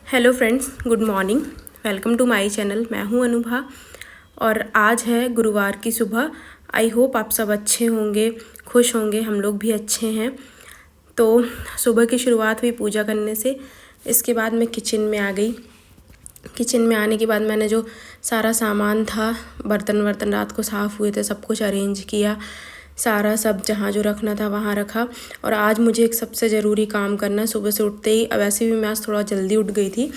Hello friends, good morning. Welcome to my channel. मैं हूं अनुभा और आज है गुरुवार की सुबह। आई होप आप सब अच्छे होंगे, खुश होंगे। हम लोग भी अच्छे हैं। तो सुबह की शुरुआत हुई पूजा करने से। इसके बाद मैं किचन में आ गई। किचन में आने के बाद मैंने जो सारा सामान था, बर्तन वर्तन रात को साफ़ हुए थे, सब कुछ अरेंज किया। सारा सब जहाँ जो रखना था वहाँ रखा। और आज मुझे एक सबसे ज़रूरी काम करना है सुबह से उठते ही। वैसे भी मैं आज थोड़ा जल्दी उठ गई थी,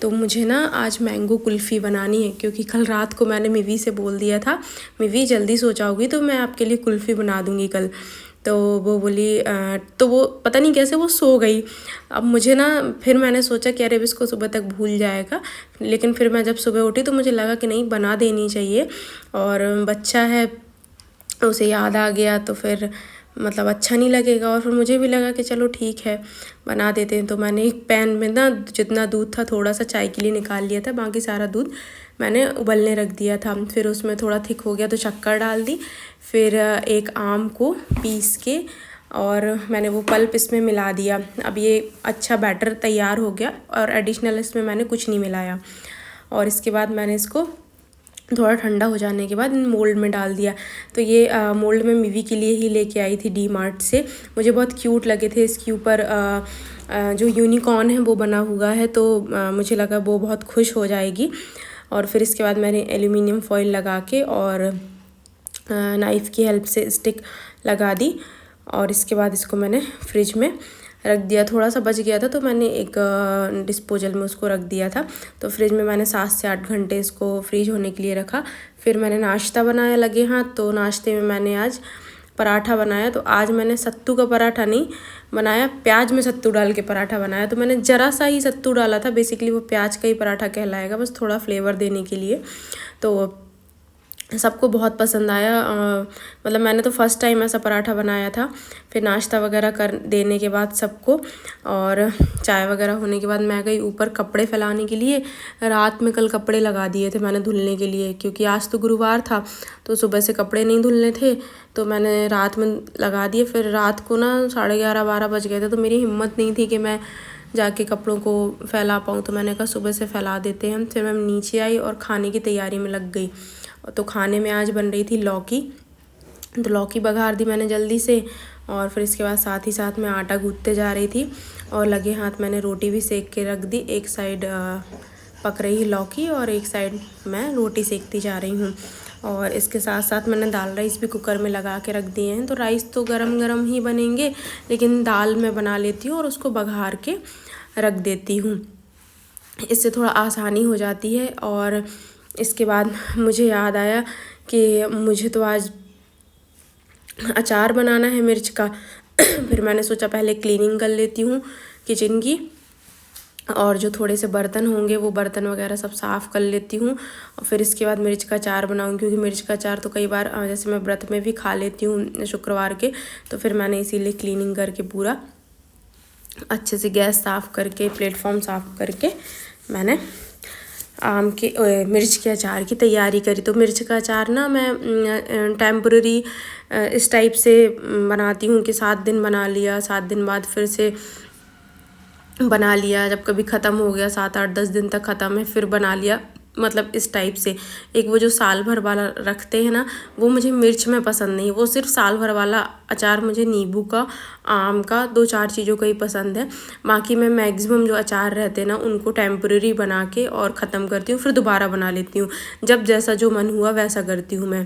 तो मुझे ना आज मैंगो कुल्फ़ी बनानी है। क्योंकि कल रात को मैंने मिवी से बोल दिया था, मिवी जल्दी सो जाओगी तो मैं आपके लिए कुल्फ़ी बना दूँगी कल। तो वो बोली तो वो पता नहीं कैसे वो सो गई। अब मुझे ना, फिर मैंने सोचा कि अरे इसको सुबह तक भूल जाएगा। लेकिन फिर मैं जब सुबह उठी तो मुझे लगा कि नहीं, बना देनी चाहिए। और बच्चा है, उसे याद आ गया तो फिर मतलब अच्छा नहीं लगेगा। और फिर मुझे भी लगा कि चलो ठीक है, बना देते हैं। तो मैंने एक पैन में ना जितना दूध था थोड़ा सा चाय के लिए निकाल लिया था, बाकी सारा दूध मैंने उबलने रख दिया था। फिर उसमें थोड़ा थिक हो गया तो शक्कर डाल दी। फिर एक आम को पीस के और मैंने वो पल्प इसमें मिला दिया। अब ये अच्छा बैटर तैयार हो गया और एडिशनल इसमें मैंने कुछ नहीं मिलाया। और इसके बाद मैंने इसको थोड़ा ठंडा हो जाने के बाद मोल्ड में डाल दिया। तो ये मोल्ड में मिवी के लिए ही लेके आई थी डी मार्ट से। मुझे बहुत क्यूट लगे थे। इसके ऊपर जो यूनिकॉर्न है वो बना हुआ है, तो मुझे लगा वो बहुत खुश हो जाएगी। और फिर इसके बाद मैंने एल्यूमिनियम फॉइल लगा के और नाइफ़ की हेल्प से स्टिक लगा दी। और इसके बाद इसको मैंने फ्रिज में रख दिया। थोड़ा सा बच गया था तो मैंने एक डिस्पोजल में उसको रख दिया था। तो फ्रिज में मैंने 7 से 8 घंटे इसको फ्रीज होने के लिए रखा। फिर मैंने नाश्ता बनाया लगे हाथ। तो नाश्ते में मैंने आज पराठा बनाया। तो आज मैंने सत्तू का पराठा नहीं बनाया, प्याज में सत्तू डाल के पराठा बनाया। तो मैंने ज़रा सा ही सत्तू डाला था, बेसिकली वो प्याज का ही पराठा कहलाएगा, बस थोड़ा फ्लेवर देने के लिए। तो सबको बहुत पसंद आया। मतलब मैंने तो फर्स्ट टाइम ऐसा पराठा बनाया था। फिर नाश्ता वगैरह कर देने के बाद सबको और चाय वगैरह होने के बाद मैं गई ऊपर कपड़े फैलाने के लिए। रात में कल कपड़े लगा दिए थे मैंने धुलने के लिए, क्योंकि आज तो गुरुवार था तो सुबह से कपड़े नहीं धुलने थे, तो मैंने रात में लगा दिए। फिर रात को ना 11:30-12 बज गए थे, तो मेरी हिम्मत नहीं थी कि मैं जाके कपड़ों को फैला पाऊँ। तो मैंने कहा सुबह से फैला देते हैं। फिर मैं नीचे आई और खाने की तैयारी में लग गई। तो खाने में आज बन रही थी लौकी। तो लौकी बघार दी मैंने जल्दी से। और फिर इसके बाद साथ ही साथ मैं आटा गूँथते जा रही थी और लगे हाथ मैंने रोटी भी सेक के रख दी। एक साइड पक रही लौकी और एक साइड मैं रोटी सेकती जा रही हूँ। और इसके साथ साथ मैंने दाल राइस भी कुकर में लगा के रख दिए हैं। तो राइस तो गरम गरम ही बनेंगे, लेकिन दाल मैं बना लेती हूँ और उसको बघार के रख देती हूँ। इससे थोड़ा आसानी हो जाती है। और इसके बाद मुझे याद आया कि मुझे तो आज अचार बनाना है मिर्च का। फिर मैंने सोचा पहले क्लीनिंग कर लेती हूँ किचन की, और जो थोड़े से बर्तन होंगे वो बर्तन वगैरह सब साफ़ कर लेती हूँ। और फिर इसके बाद मिर्च का अचार बनाऊँ, क्योंकि मिर्च का अचार तो कई बार जैसे मैं व्रत में भी खा लेती हूँ शुक्रवार के। तो फिर मैंने इसीलिए क्लीनिंग करके पूरा अच्छे से गैस साफ़ करके, प्लेटफॉर्म साफ़ करके मैंने आम के मिर्च के अचार की तैयारी करी। तो मिर्च का अचार ना मैं टेम्पररी इस टाइप से बनाती हूँ कि 7 दिन बना लिया, 7 दिन बाद फिर से बना लिया। जब कभी ख़त्म हो गया, 7-8-10 दिन तक ख़त्म है, फिर बना लिया। मतलब इस टाइप से। एक वो जो साल भर वाला रखते हैं ना, वो मुझे मिर्च में पसंद नहीं। वो सिर्फ साल भर वाला अचार मुझे नींबू का, आम का, 2-4 चीज़ों का ही पसंद है। बाकी मैं मैक्सिमम जो अचार रहते हैं ना उनको टेम्पररी बना के और ख़त्म करती हूँ, फिर दोबारा बना लेती हूँ। जब जैसा जो मन हुआ वैसा करती हूँ मैं।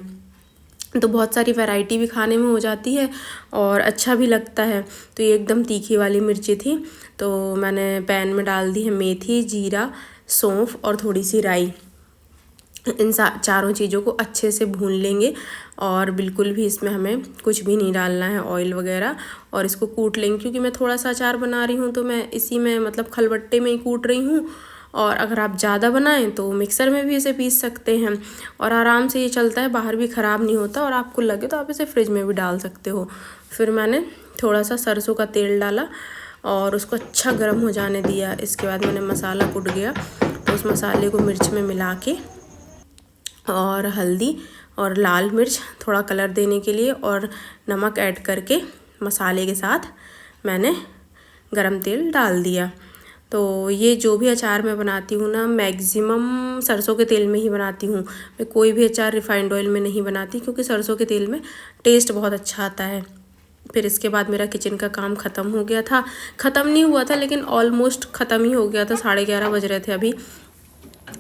तो बहुत सारी वैरायटी भी खाने में हो जाती है और अच्छा भी लगता है। तो ये एकदम तीखी वाली मिर्ची थी। तो मैंने पैन में डाल दी है मेथी, जीरा, सौंफ और थोड़ी सी राई। इन चारों चीज़ों को अच्छे से भून लेंगे और बिल्कुल भी इसमें हमें कुछ भी नहीं डालना है, ऑयल वगैरह। और इसको कूट लेंगे, क्योंकि मैं थोड़ा सा अचार बना रही हूँ तो मैं इसी में मतलब खलबट्टे में ही कूट रही हूँ। और अगर आप ज़्यादा बनाएं तो मिक्सर में भी इसे पीस सकते हैं और आराम से ये चलता है, बाहर भी ख़राब नहीं होता। और आपको लगे तो आप इसे फ्रिज में भी डाल सकते हो। फिर मैंने थोड़ा सा सरसों का तेल डाला और उसको अच्छा गर्म हो जाने दिया। इसके बाद मैंने मसाला कुट गया तो उस मसाले को मिर्च में मिला के और हल्दी और लाल मिर्च थोड़ा कलर देने के लिए और नमक ऐड करके मसाले के साथ मैंने गरम तेल डाल दिया। तो ये जो भी अचार मैं बनाती हूँ ना, मैक्सिमम सरसों के तेल में ही बनाती हूँ। मैं कोई भी अचार रिफाइंड ऑयल में नहीं बनाती, क्योंकि सरसों के तेल में टेस्ट बहुत अच्छा आता है। फिर इसके बाद मेरा किचन का काम ख़त्म हो गया था, ख़त्म नहीं हुआ था लेकिन ऑलमोस्ट ख़त्म ही हो गया था, 11:30 बज रहे थे अभी।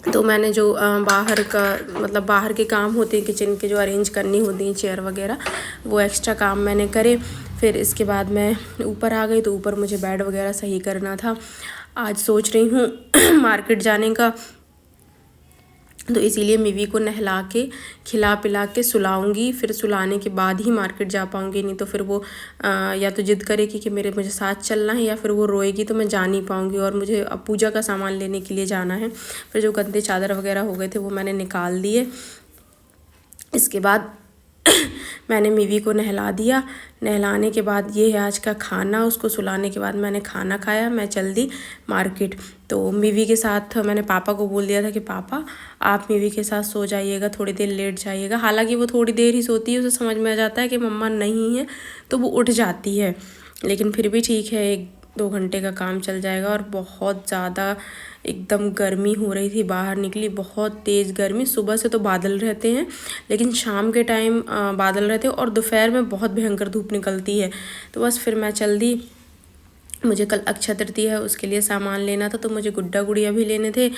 तो मैंने जो बाहर का मतलब बाहर के काम होते हैं किचन के, जो अरेंज करनी होती हैं चेयर वगैरह, वो एक्स्ट्रा काम मैंने करे। फिर इसके बाद मैं ऊपर आ गई, तो ऊपर मुझे बेड वगैरह सही करना था। आज सोच रही हूँ मार्केट जाने का, तो इसीलिए मिवी को नहला के खिला पिला के सुलाऊंगी, फिर सुलाने के बाद ही मार्केट जा पाऊंगी। नहीं तो फिर वो या तो जिद करेगी कि मुझे साथ चलना है, या फिर वो रोएगी तो मैं जा नहीं पाऊंगी। और मुझे अब पूजा का सामान लेने के लिए जाना है। फिर जो गंदे चादर वगैरह हो गए थे वो मैंने निकाल दिए। इसके बाद मैंने मिवी को नहला दिया। नहलाने के बाद ये है आज का खाना। उसको सुलाने के बाद मैंने खाना खाया, मैं चल दी मार्केट। तो मिवी के साथ मैंने पापा को बोल दिया था कि पापा आप मिवी के साथ सो जाइएगा, थोड़ी देर लेट जाइएगा। हालांकि वो थोड़ी देर ही सोती है, उसे समझ में आ जाता है कि मम्मा नहीं है तो वो उठ जाती है, लेकिन फिर भी ठीक है, 1-2 घंटे का काम चल जाएगा। और बहुत ज़्यादा एकदम गर्मी हो रही थी, बाहर निकली बहुत तेज़ गर्मी। सुबह से तो बादल रहते हैं, लेकिन शाम के टाइम बादल रहते हैं और दोपहर में बहुत भयंकर धूप निकलती है। तो बस फिर मैं चल दी। मुझे कल अक्षय तृतीया है, उसके लिए सामान लेना था, तो मुझे गुड्डा गुड़िया भी लेने थे,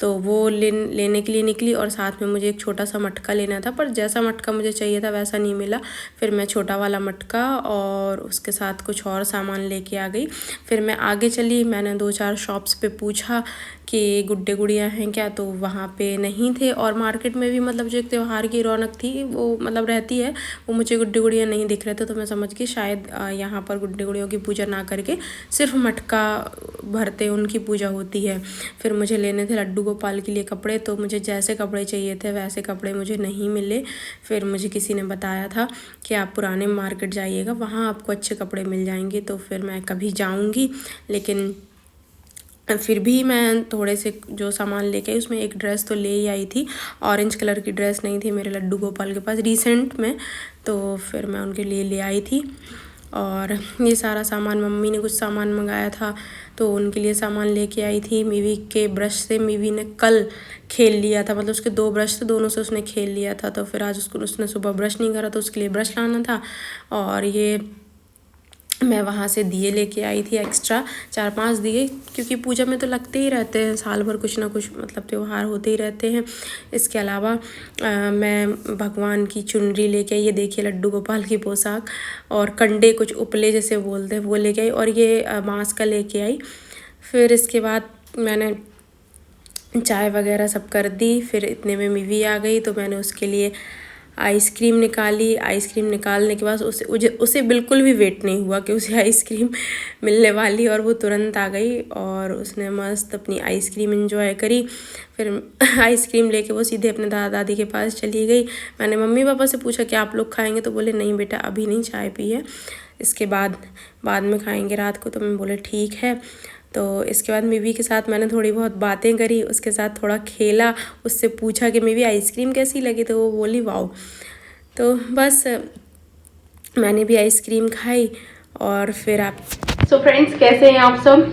तो वो लेने के लिए निकली। और साथ में मुझे एक छोटा सा मटका लेना था, पर जैसा मटका मुझे चाहिए था वैसा नहीं मिला। फिर मैं छोटा वाला मटका और उसके साथ कुछ और सामान लेके आ गई। फिर मैं आगे चली, मैंने 2-4 शॉप्स पे पूछा कि गुड्डे गुड़िया हैं क्या, तो वहाँ पे नहीं थे। और मार्केट में भी मतलब जो एक त्यौहार की रौनक थी वो मतलब रहती है, वो मुझे गुड्डे गुड़िया नहीं दिख रहे थे। तो मैं समझ गई शायद यहाँ पर गुड्डे गुड़ियों की पूजा ना करके सिर्फ मटका भरते उनकी पूजा होती है। फिर मुझे लेने थे लड्डू गोपाल के लिए कपड़े, तो मुझे जैसे कपड़े चाहिए थे वैसे कपड़े मुझे नहीं मिले। फिर मुझे किसी ने बताया था कि आप पुराने मार्केट जाइएगा, वहाँ आपको अच्छे कपड़े मिल जाएंगे। तो फिर मैं कभी जाऊँगी, लेकिन फिर भी मैं थोड़े से जो सामान लेके आई उसमें एक ड्रेस तो ले ही आई थी। ऑरेंज कलर की ड्रेस नहीं थी मेरे लड्डू गोपाल के पास रिसेंट में, तो फिर मैं उनके लिए ले आई थी। और ये सारा सामान, मम्मी ने कुछ सामान मंगाया था तो उनके लिए सामान लेके आई थी। मिवी के ब्रश से मिवी ने कल खेल लिया था, मतलब उसके 2 ब्रश थे, दोनों से उसने खेल लिया था। तो फिर आज उसने सुबह ब्रश नहीं करा, तो उसके लिए ब्रश लाना था। और ये मैं वहाँ से दिए लेके आई थी एक्स्ट्रा 4-5 दिए, क्योंकि पूजा में तो लगते ही रहते हैं, साल भर कुछ ना कुछ मतलब त्यौहार होते ही रहते हैं। इसके अलावा मैं भगवान की चुनरी लेके आई, ये देखिए लड्डू गोपाल की पोशाक, और कंडे कुछ उपले जैसे बोलते हैं वो लेके आई, और ये बाँस का लेके आई। फिर इसके बाद मैंने चाय वगैरह सब कर दी। फिर इतने में मिवी आ गई, तो मैंने उसके लिए आइसक्रीम निकाली। आइसक्रीम निकालने के बाद उसे बिल्कुल भी वेट नहीं हुआ कि उसे आइसक्रीम मिलने वाली, और वो तुरंत आ गई और उसने मस्त अपनी आइसक्रीम एंजॉय करी। फिर आइसक्रीम लेके वो सीधे अपने दादा दादी के पास चली गई। मैंने मम्मी पापा से पूछा कि आप लोग खाएंगे, तो बोले नहीं बेटा अभी नहीं, चाय पी है, इसके बाद में खाएंगे रात को। तो मैं बोले ठीक है। तो इसके बाद मिवी के साथ मैंने थोड़ी बहुत बातें करी, उसके साथ थोड़ा खेला, उससे पूछा कि मिवी आइसक्रीम कैसी लगी, तो वो बोली वाओ। तो बस मैंने भी आइसक्रीम खाई। और फिर आप फ्रेंड्स कैसे हैं आप सब?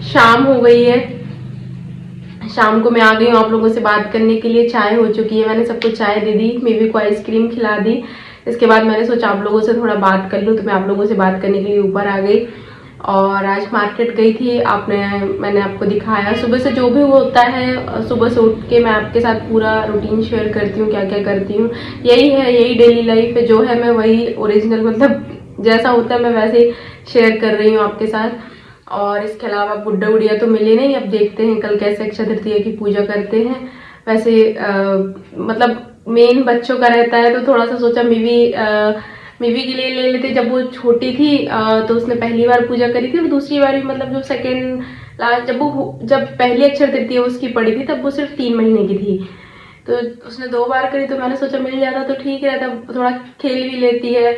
शाम हो गई है, शाम को मैं आ गई हूँ आप लोगों से बात करने के लिए। चाय हो चुकी है, मैंने सबको चाय दे दी, मिवी को आइसक्रीम खिला दी। इसके बाद मैंने सोचा आप लोगों से थोड़ा बात कर लूँ, तो मैं आप लोगों से बात करने के लिए ऊपर आ गई। और आज मार्केट गई थी, मैंने आपको दिखाया सुबह से जो भी होता है। सुबह से उठ के मैं आपके साथ पूरा रूटीन शेयर करती हूँ, क्या क्या करती हूँ। यही है, यही डेली लाइफ है जो है, मैं वही ओरिजिनल मतलब जैसा होता है मैं वैसे शेयर कर रही हूँ आपके साथ। और इसके अलावा गुड्डा गुड़िया तो मिले नहीं, अब देखते हैं कल कैसे अक्षय तृतीया की पूजा करते हैं। वैसे मतलब मेन बच्चों का रहता है, तो थोड़ा सा सोचा मिवी के लिए ले लेते। जब वो छोटी थी तो उसने पहली बार पूजा करी थी, और दूसरी बार भी मतलब जो सेकेंड लास्ट जब पहली अक्षय तृतीया उसकी पड़ी थी तब वो सिर्फ 3 महीने की थी, तो उसने 2 बार करी। तो मैंने सोचा मिल जाता तो ठीक रहता, थोड़ा खेल भी लेती है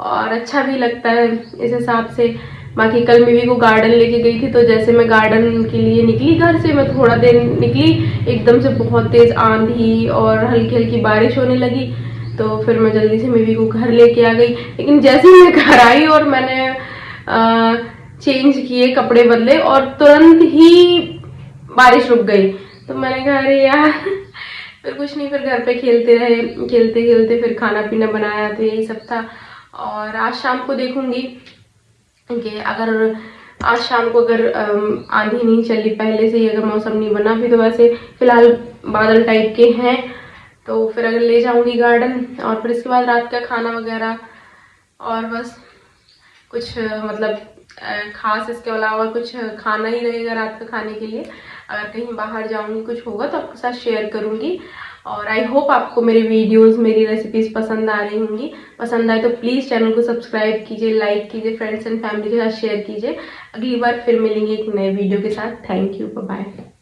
और अच्छा भी लगता है इस हिसाब से। बाकी कल मिवी को गार्डन लेके गई थी, तो जैसे मैं गार्डन के लिए निकली घर से, मैं थोड़ा देर निकली, एकदम से बहुत तेज आंधी और हल्की हल्की बारिश होने लगी। तो फिर मैं जल्दी से मिवी को घर लेके आ गई। लेकिन जैसे ही मैं घर आई और मैंने चेंज किए, कपड़े बदले और तुरंत ही बारिश रुक गई। तो मैंने कहा अरे यार फिर कुछ नहीं, फिर घर पे खेलते रहे, खेलते खेलते फिर खाना पीना बनाया, तो यही सब था। और आज शाम को देखूंगी कि अगर आज शाम को अगर आंधी नहीं चली पहले से ही, अगर मौसम नहीं बना भी, तो वैसे फिलहाल बादल टाइप के हैं, तो फिर अगर ले जाऊंगी गार्डन। और फिर इसके बाद रात का खाना वगैरह, और बस कुछ मतलब खास इसके अलावा कुछ खाना ही रहेगा रात का खाने के लिए। अगर कहीं बाहर जाऊंगी, कुछ होगा तो आपके साथ शेयर करूंगी। और आई होप आपको मेरी वीडियोस, मेरी रेसिपीज पसंद आ रही होंगी। पसंद आए तो प्लीज़ चैनल को सब्सक्राइब कीजिए, लाइक कीजिए, फ्रेंड्स एंड फैमिली के साथ शेयर कीजिए। अगली बार फिर मिलेंगे एक नए वीडियो के साथ। Thank you, bye bye.